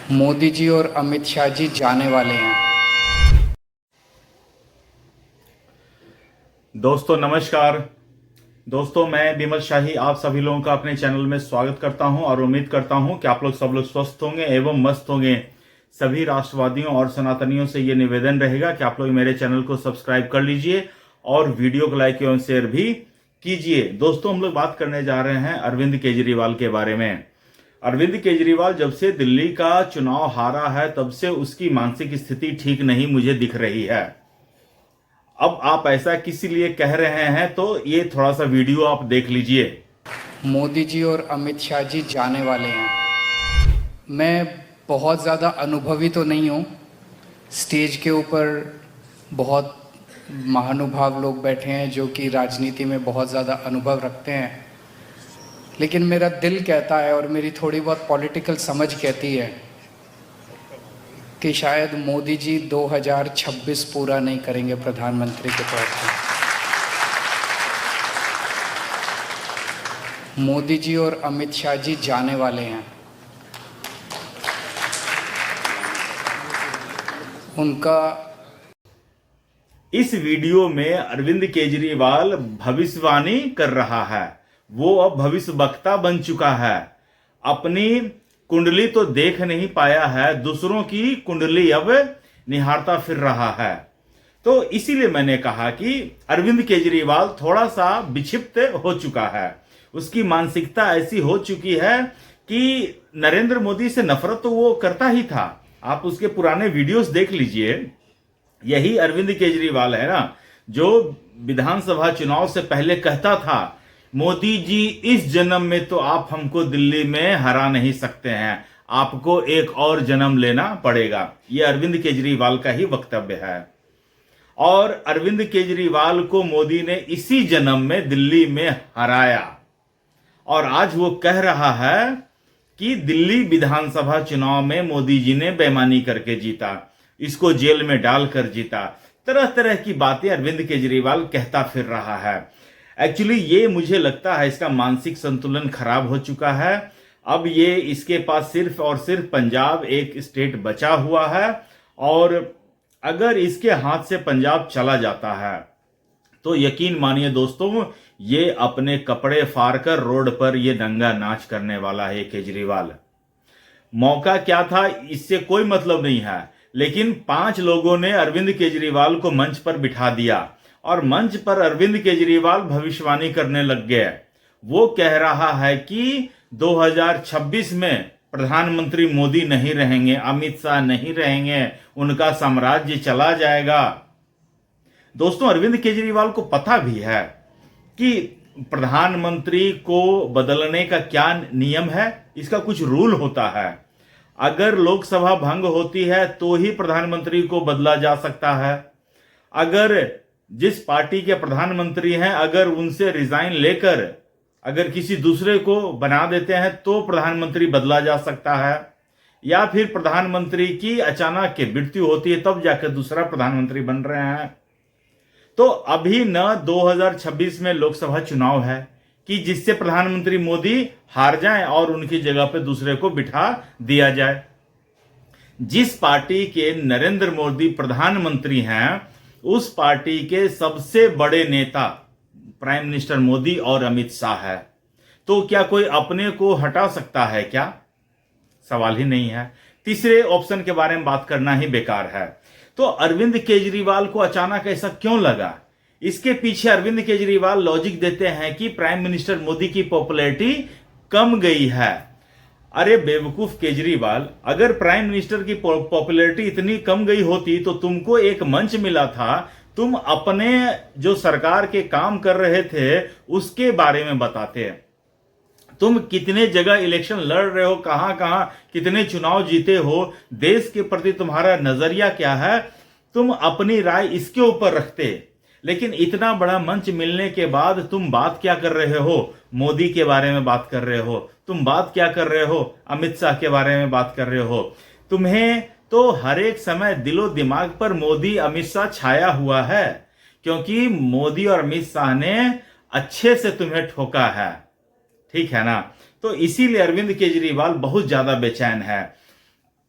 मोदी जी और अमित शाह जी जाने वाले हैं। दोस्तों नमस्कार। दोस्तों मैं विमल शाही आप सभी लोगों का अपने चैनल में स्वागत करता हूं और उम्मीद करता हूं कि आप लोग सब लोग स्वस्थ होंगे एवं मस्त होंगे। सभी राष्ट्रवादियों और सनातनियों से ये निवेदन रहेगा कि आप लोग मेरे चैनल को सब्सक्राइब कर लीजिए और वीडियो को लाइक एवं शेयर भी कीजिए। दोस्तों हम लोग बात करने जा रहे हैं अरविंद केजरीवाल के बारे में। अरविंद केजरीवाल जब से दिल्ली का चुनाव हारा है तब से उसकी मानसिक स्थिति ठीक नहीं मुझे दिख रही है। अब आप ऐसा किस लिए कह रहे हैं तो ये थोड़ा सा वीडियो आप देख लीजिए। मोदी जी और अमित शाह जी जाने वाले हैं। मैं बहुत ज़्यादा अनुभवी तो नहीं हूँ। स्टेज के ऊपर बहुत महानुभाव लोग बैठे हैं जो कि राजनीति में बहुत ज़्यादा अनुभव रखते हैं, लेकिन मेरा दिल कहता है और मेरी थोड़ी बहुत पॉलिटिकल समझ कहती है कि शायद मोदी जी 2026 पूरा नहीं करेंगे प्रधानमंत्री के तौर पर। मोदी जी और अमित शाह जी जाने वाले हैं। उनका इस वीडियो में अरविंद केजरीवाल भविष्यवाणी कर रहा है। वो अब भविष्य वक्ता बन चुका है। अपनी कुंडली तो देख नहीं पाया है, दूसरों की कुंडली अब निहारता फिर रहा है। तो इसीलिए मैंने कहा कि अरविंद केजरीवाल थोड़ा सा विक्षिप्त हो चुका है। उसकी मानसिकता ऐसी हो चुकी है कि नरेंद्र मोदी से नफरत तो वो करता ही था। आप उसके पुराने वीडियोस देख लीजिए। यही अरविंद केजरीवाल है ना जो विधानसभा चुनाव से पहले कहता था, मोदी जी इस जन्म में तो आप हमको दिल्ली में हरा नहीं सकते हैं, आपको एक और जन्म लेना पड़ेगा। यह अरविंद केजरीवाल का ही वक्तव्य है। और अरविंद केजरीवाल को मोदी ने इसी जन्म में दिल्ली में हराया और आज वो कह रहा है कि दिल्ली विधानसभा चुनाव में मोदी जी ने बेईमानी करके जीता, इसको जेल में डालकर जीता। तरह तरह की बातें अरविंद केजरीवाल कहता फिर रहा है। एक्चुअली ये मुझे लगता है इसका मानसिक संतुलन खराब हो चुका है। अब ये इसके पास सिर्फ और सिर्फ पंजाब एक स्टेट बचा हुआ है और अगर इसके हाथ से पंजाब चला जाता है तो यकीन मानिए दोस्तों, ये अपने कपड़े फाड़कर रोड पर ये नंगा नाच करने वाला है केजरीवाल। मौका क्या था इससे कोई मतलब नहीं है, लेकिन 5 लोगों ने अरविंद केजरीवाल को मंच पर बिठा दिया और मंच पर अरविंद केजरीवाल भविष्यवाणी करने लग गए। वो कह रहा है कि 2026 में प्रधानमंत्री मोदी नहीं रहेंगे, अमित शाह नहीं रहेंगे, उनका साम्राज्य चला जाएगा। दोस्तों अरविंद केजरीवाल को पता भी है कि प्रधानमंत्री को बदलने का क्या नियम है। इसका कुछ रूल होता है। अगर लोकसभा भंग होती है तो ही प्रधानमंत्री को बदला जा सकता है। अगर जिस पार्टी के प्रधानमंत्री हैं अगर उनसे रिजाइन लेकर अगर किसी दूसरे को बना देते हैं तो प्रधानमंत्री बदला जा सकता है, या फिर प्रधानमंत्री की अचानक के मृत्यु होती है तब जाकर दूसरा प्रधानमंत्री बन रहे हैं। तो अभी न 2026 में लोकसभा चुनाव है कि जिससे प्रधानमंत्री मोदी हार जाएं और उनकी जगह पे दूसरे को बिठा दिया जाए। जिस पार्टी के नरेंद्र मोदी प्रधानमंत्री हैं उस पार्टी के सबसे बड़े नेता प्राइम मिनिस्टर मोदी और अमित शाह है। तो क्या कोई अपने को हटा सकता है क्या? सवाल ही नहीं है। तीसरे ऑप्शन के बारे में बात करना ही बेकार है। तो अरविंद केजरीवाल को अचानक ऐसा क्यों लगा? इसके पीछे अरविंद केजरीवाल लॉजिक देते हैं कि प्राइम मिनिस्टर मोदी की पॉपुलैरिटी कम गई है। अरे बेवकूफ केजरीवाल, अगर प्राइम मिनिस्टर की पॉपुलैरिटी इतनी कम गई होती तो तुमको एक मंच मिला था, तुम अपने जो सरकार के काम कर रहे थे उसके बारे में बताते। तुम कितने जगह इलेक्शन लड़ रहे हो, कहां कहां कितने चुनाव जीते हो, देश के प्रति तुम्हारा नजरिया क्या है, तुम अपनी राय इसके ऊपर रखते। लेकिन इतना बड़ा मंच मिलने के बाद तुम बात क्या कर रहे हो? मोदी के बारे में बात कर रहे हो। तुम बात क्या कर रहे हो? अमित शाह के बारे में बात कर रहे हो। तुम्हें तो हर एक समय दिलो दिमाग पर मोदी अमित शाह छाया हुआ है, क्योंकि मोदी और अमित शाह ने अच्छे से तुम्हें ठोका है। ठीक है ना? तो इसीलिए अरविंद केजरीवाल बहुत ज्यादा बेचैन है।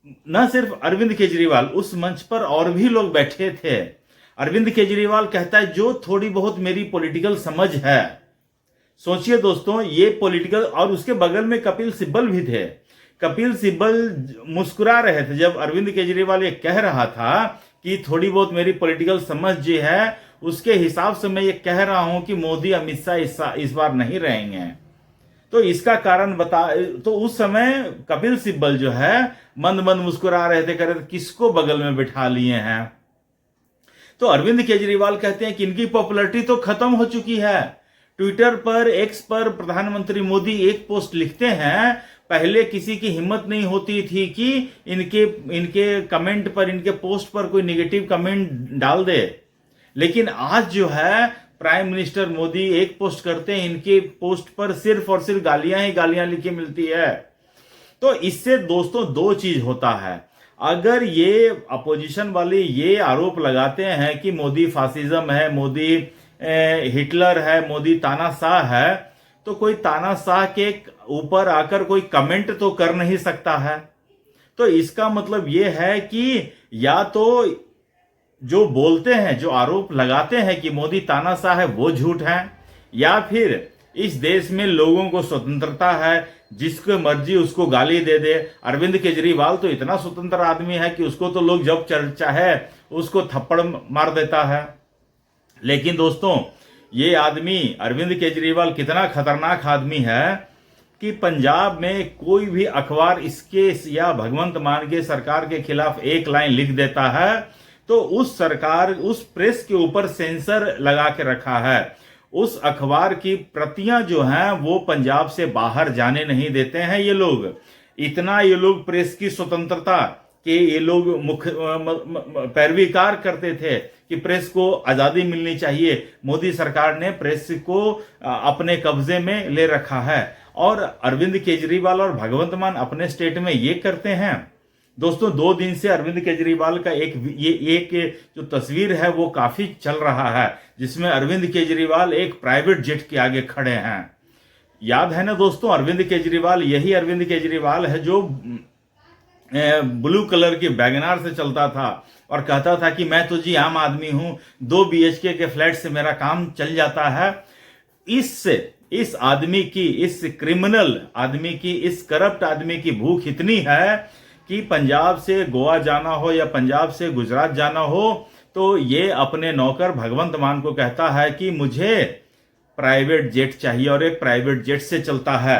न सिर्फ अरविंद केजरीवाल, उस मंच पर और भी लोग बैठे थे। अरविंद केजरीवाल कहता है जो थोड़ी बहुत मेरी पॉलिटिकल समझ है। सोचिए दोस्तों, ये पॉलिटिकल, और उसके बगल में कपिल सिब्बल भी थे। कपिल सिब्बल मुस्कुरा रहे थे जब अरविंद केजरीवाल ये कह रहा था कि थोड़ी बहुत मेरी पॉलिटिकल समझ जो है उसके हिसाब से मैं ये कह रहा हूं कि मोदी अमित शाह इस बार नहीं रहेंगे। तो इसका कारण बता, तो उस समय कपिल सिब्बल जो है मंद मंद मुस्कुरा रहे थे, कह रहे थे किसको बगल में बिठा लिए हैं। तो अरविंद केजरीवाल कहते हैं कि इनकी पॉपुलैरिटी तो खत्म हो चुकी है। ट्विटर पर, एक्स पर प्रधानमंत्री मोदी एक पोस्ट लिखते हैं, पहले किसी की हिम्मत नहीं होती थी कि इनके कमेंट पर, इनके पोस्ट पर कोई नेगेटिव कमेंट डाल दे, लेकिन आज जो है प्राइम मिनिस्टर मोदी एक पोस्ट करते हैं, इनके पोस्ट पर सिर्फ और सिर्फ गालियां ही गालियां लिखी मिलती है। तो इससे दोस्तों दो चीज होता है। अगर ये अपोजिशन वाले ये आरोप लगाते हैं कि मोदी फासिज्म है, मोदी हिटलर है, मोदी तानाशाह है, तो कोई तानाशाह के ऊपर आकर कोई कमेंट तो कर नहीं सकता है। तो इसका मतलब ये है कि या तो जो बोलते हैं, जो आरोप लगाते हैं कि मोदी तानाशाह है, वो झूठ है, या फिर इस देश में लोगों को स्वतंत्रता है, जिसको मर्जी उसको गाली दे दे। अरविंद केजरीवाल तो इतना स्वतंत्र आदमी है कि उसको तो लोग जब चाहे उसको थप्पड़ मार देता है। लेकिन दोस्तों, ये आदमी अरविंद केजरीवाल कितना खतरनाक आदमी है कि पंजाब में कोई भी अखबार इसके या भगवंत मान के सरकार के खिलाफ एक लाइन लिख देता है तो उस सरकार, उस प्रेस के ऊपर सेंसर लगा के रखा है। उस अखबार की प्रतियां जो हैं वो पंजाब से बाहर जाने नहीं देते हैं ये लोग। इतना ये लोग प्रेस की स्वतंत्रता के ये लोग पैरवीकार करते थे कि प्रेस को आजादी मिलनी चाहिए। मोदी सरकार ने प्रेस को अपने कब्जे में ले रखा है और अरविंद केजरीवाल और भगवंत मान अपने स्टेट में ये करते हैं। दोस्तों, 2 दिन से अरविंद केजरीवाल का एक जो तस्वीर है वो काफी चल रहा है, जिसमें अरविंद केजरीवाल एक प्राइवेट जेट के आगे खड़े हैं। याद है ना दोस्तों, अरविंद केजरीवाल यही अरविंद केजरीवाल है जो ब्लू कलर की वैगनार से चलता था और कहता था कि मैं तो जी आम आदमी हूं, 2 BHK के फ्लैट से मेरा काम चल जाता है। इस आदमी की, इस क्रिमिनल आदमी की, इस करप्ट आदमी की भूख इतनी है कि पंजाब से गोवा जाना हो या पंजाब से गुजरात जाना हो तो ये अपने नौकर भगवंत मान को कहता है कि मुझे प्राइवेट जेट चाहिए और एक प्राइवेट जेट से चलता है।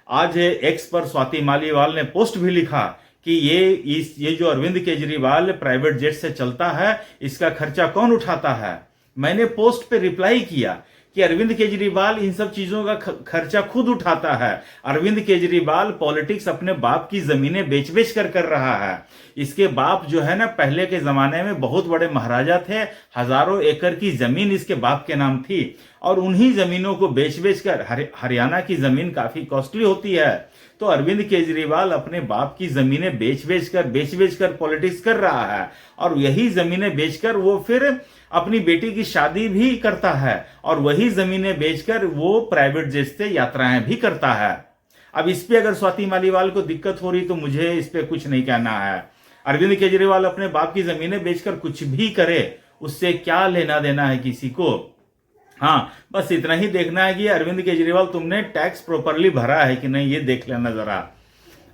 आज एक्स पर स्वाति मालीवाल ने पोस्ट भी लिखा कि ये जो अरविंद केजरीवाल प्राइवेट जेट से चलता है, इसका खर्चा कौन उठाता है। मैंने पोस्ट पे रिप्लाई किया कि अरविंद केजरीवाल इन सब चीजों का खर्चा खुद उठाता है। अरविंद केजरीवाल पॉलिटिक्स अपने बाप की जमीनें बेच बेच कर रहा है। इसके बाप जो है ना, पहले के जमाने में बहुत बड़े महाराजा थे, हजारों एकड़ की जमीन इसके बाप के नाम थी और उन्हीं जमीनों को बेच बेच कर, हरियाणा की जमीन काफी कॉस्टली होती है, तो अरविंद केजरीवाल अपने बाप की जमीनें बेच बेच कर पॉलिटिक्स कर रहा है और यही जमीनें बेचकर वो फिर अपनी बेटी की शादी भी करता है और वही जमीनें बेचकर वो प्राइवेट जेट से यात्राएं भी करता है। अब इस पे अगर स्वाति मालीवाल को दिक्कत हो रही तो मुझे इस पे कुछ नहीं कहना है। अरविंद केजरीवाल अपने बाप की जमीनें बेचकर कुछ भी करे, उससे क्या लेना देना है किसी को। हाँ, बस इतना ही देखना है कि अरविंद केजरीवाल तुमने टैक्स प्रॉपरली भरा है कि नहीं, ये देख लेना जरा।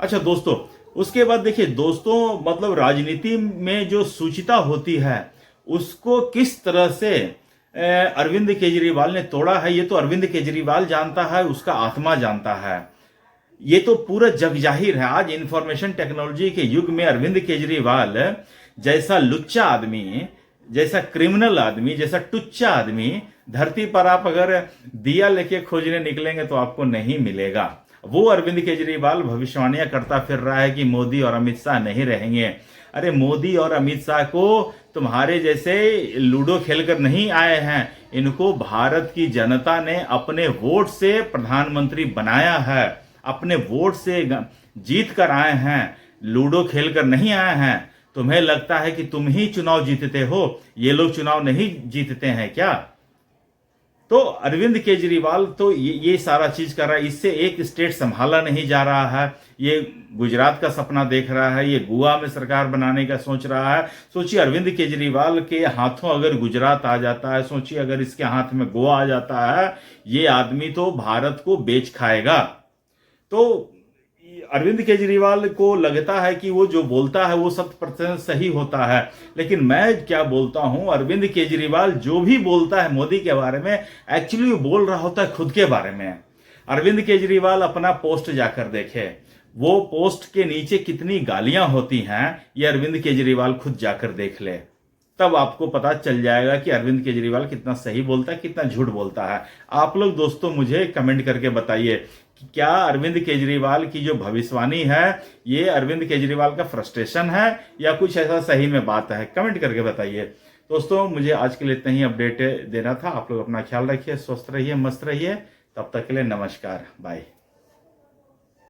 अच्छा दोस्तों, उसके बाद देखिए दोस्तों, मतलब राजनीति में जो सूचिता होती है उसको किस तरह से अरविंद केजरीवाल ने तोड़ा है, ये तो अरविंद केजरीवाल जानता है, उसका आत्मा जानता है। ये तो पूरा जग जाहिर है। आज इंफॉर्मेशन टेक्नोलॉजी के युग में अरविंद केजरीवाल जैसा लुच्चा आदमी, जैसा क्रिमिनल आदमी, जैसा टुच्चा आदमी धरती पर आप अगर दिया लेके खोजने निकलेंगे तो आपको नहीं मिलेगा। वो अरविंद केजरीवाल भविष्यवाणियां करता फिर रहा है कि मोदी और अमित शाह नहीं रहेंगे। अरे मोदी और अमित शाह को तुम्हारे जैसे लूडो खेलकर नहीं आए हैं, इनको भारत की जनता ने अपने वोट से प्रधानमंत्री बनाया है, अपने वोट से जीत कर आए हैं, लूडो खेलकर नहीं आए हैं। तुम्हें लगता है कि तुम ही चुनाव जीतते हो, ये लोग चुनाव नहीं जीतते हैं क्या? तो अरविंद केजरीवाल तो ये सारा चीज कर रहा है, इससे एक स्टेट संभाला नहीं जा रहा है। ये गुजरात का सपना देख रहा है, ये गोवा में सरकार बनाने का सोच रहा है। सोचिए अरविंद केजरीवाल के हाथों अगर गुजरात आ जाता है, सोचिए अगर इसके हाथ में गोवा आ जाता है, ये आदमी तो भारत को बेच खाएगा। तो अरविंद केजरीवाल को लगता है कि वो जो बोलता है वो 100% सही होता है, लेकिन मैं क्या बोलता हूं, अरविंद केजरीवाल जो भी बोलता है मोदी के बारे में, एक्चुअली वो बोल रहा होता है खुद के बारे में। अरविंद केजरीवाल अपना पोस्ट जाकर देखे, वो पोस्ट के नीचे कितनी गालियां होती हैं, ये अरविंद केजरीवाल खुद जाकर देख ले, तब आपको पता चल जाएगा कि अरविंद केजरीवाल कितना सही बोलता है, कितना झूठ बोलता है। आप लोग दोस्तों मुझे कमेंट करके बताइए कि क्या अरविंद केजरीवाल की जो भविष्यवाणी है ये अरविंद केजरीवाल का फ्रस्ट्रेशन है या कुछ ऐसा सही में बात है, कमेंट करके बताइए। दोस्तों मुझे आज के लिए इतना ही अपडेट देना था। आप लोग अपना ख्याल रखिए, स्वस्थ रहिए, मस्त रहिए। तब तक के लिए नमस्कार, बाय।